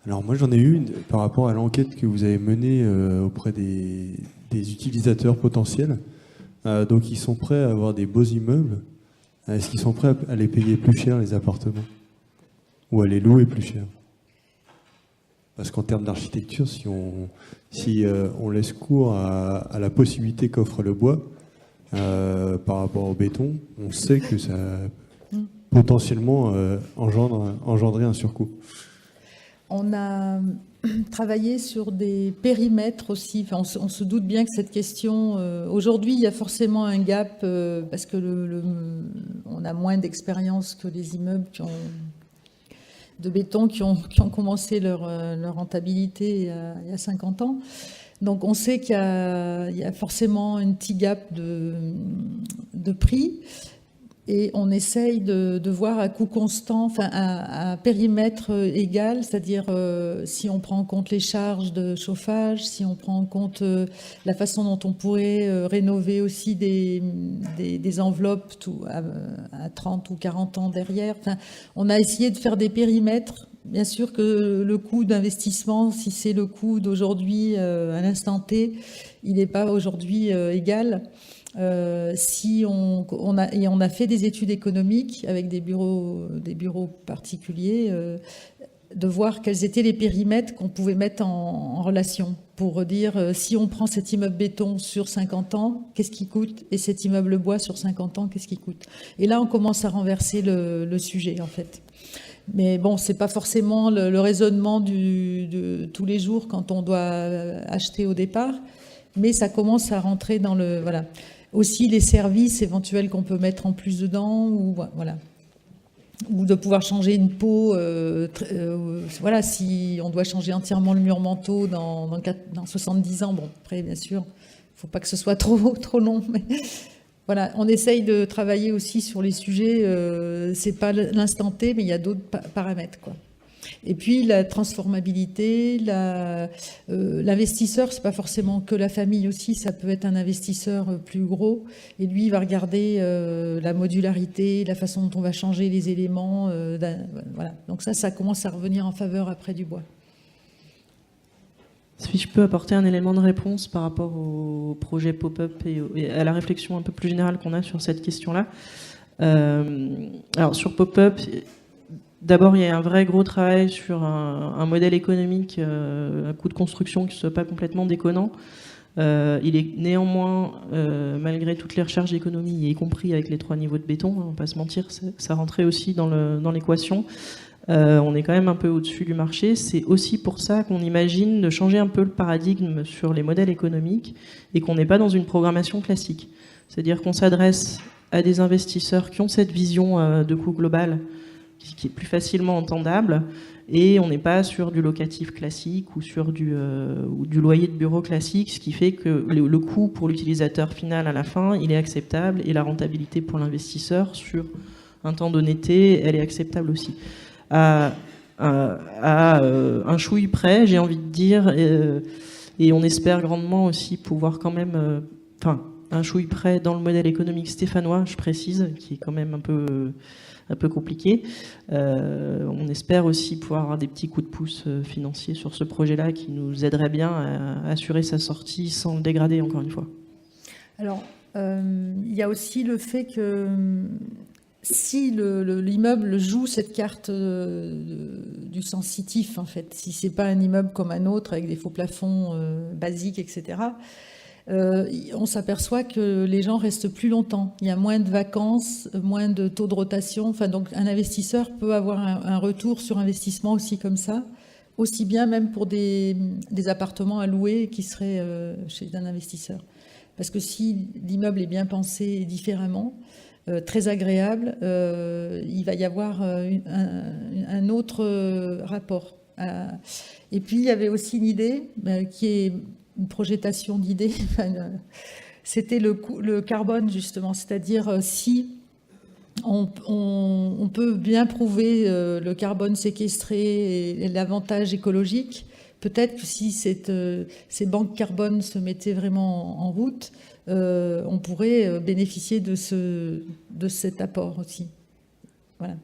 Alors moi j'en ai une par rapport à l'enquête que vous avez menée auprès des utilisateurs potentiels. Donc ils sont prêts à avoir des beaux immeubles. Est-ce qu'ils sont prêts à les payer plus cher, les appartements? Ou à les louer plus cher? Parce qu'en termes d'architecture, si on laisse cours à la possibilité qu'offre le bois par rapport au béton, on sait que ça potentiellement engendrer un surcoût. On a travaillé sur des périmètres aussi. Enfin, on se doute bien que cette question... aujourd'hui, il y a forcément un gap parce que on a moins d'expérience que les immeubles de béton qui ont commencé leur rentabilité il y a 50 ans. Donc on sait qu'il y a forcément un petit gap de prix. Et on essaye de voir à coût constant, enfin à périmètre égal, c'est-à-dire si on prend en compte les charges de chauffage, si on prend en compte la façon dont on pourrait rénover aussi des enveloppes à 30 ou 40 ans derrière. Enfin, on a essayé de faire des périmètres. Bien sûr que le coût d'investissement, si c'est le coût d'aujourd'hui à l'instant T, il n'est pas aujourd'hui égal. Si on a fait des études économiques avec des bureaux particuliers, de voir quels étaient les périmètres qu'on pouvait mettre en relation pour dire si on prend cet immeuble béton sur 50 ans, qu'est-ce qui coûte, et cet immeuble bois sur 50 ans, qu'est-ce qui coûte. Et là, on commence à renverser le sujet, en fait. Mais bon, c'est pas forcément le raisonnement de tous les jours quand on doit acheter au départ, mais ça commence à rentrer dans le... Voilà. Aussi les services éventuels qu'on peut mettre en plus dedans, ou voilà, ou de pouvoir changer une peau. Voilà, si on doit changer entièrement le mur manteau dans 70 ans, bon, après bien sûr, il faut pas que ce soit trop long, mais voilà, on essaye de travailler aussi sur les sujets. C'est pas l'instant T, mais il y a d'autres paramètres, quoi. Et puis la transformabilité, l'investisseur, c'est pas forcément que la famille aussi, ça peut être un investisseur plus gros. Et lui, il va regarder la modularité, la façon dont on va changer les éléments. Voilà. Donc ça commence à revenir en faveur après du bois. Si je peux apporter un élément de réponse par rapport au projet pop-up et à la réflexion un peu plus générale qu'on a sur cette question-là. Alors sur pop-up, d'abord il y a un vrai gros travail sur un modèle économique, un coût de construction qui ne soit pas complètement déconnant. Il est néanmoins, malgré toutes les recherches d'économie, y compris avec les 3 niveaux de béton, on ne va pas se mentir, ça rentrait aussi dans l'équation. On est quand même un peu au-dessus du marché. C'est aussi pour ça qu'on imagine de changer un peu le paradigme sur les modèles économiques et qu'on n'est pas dans une programmation classique. C'est-à-dire qu'on s'adresse à des investisseurs qui ont cette vision de coût global qui est plus facilement entendable, et on n'est pas sur du locatif classique ou sur du loyer de bureau classique, ce qui fait que le coût pour l'utilisateur final à la fin, il est acceptable, et la rentabilité pour l'investisseur sur un temps d'honnêteté, elle est acceptable aussi. À un chouï près, j'ai envie de dire, et on espère grandement aussi pouvoir quand même, un chouï près dans le modèle économique stéphanois, je précise, qui est quand même un peu compliqué. On espère aussi pouvoir avoir des petits coups de pouce financiers sur ce projet-là qui nous aiderait bien à assurer sa sortie sans le dégrader, encore une fois. Alors, il y a aussi le fait que si l'immeuble joue cette carte du sensitif, en fait, si c'est pas un immeuble comme un autre avec des faux plafonds basiques, etc., on s'aperçoit que les gens restent plus longtemps. Il y a moins de vacances, moins de taux de rotation. Enfin, donc un investisseur peut avoir un retour sur investissement aussi comme ça, aussi bien même pour des appartements à louer qui seraient chez un investisseur. Parce que si l'immeuble est bien pensé différemment, très agréable, il va y avoir un autre rapport. Et puis il y avait aussi une idée qui est une projetation d'idées, c'était le carbone justement, c'est-à-dire si on peut bien prouver le carbone séquestré et l'avantage écologique, peut-être que si ces banques carbone se mettaient vraiment en route, on pourrait bénéficier de cet apport aussi. Voilà.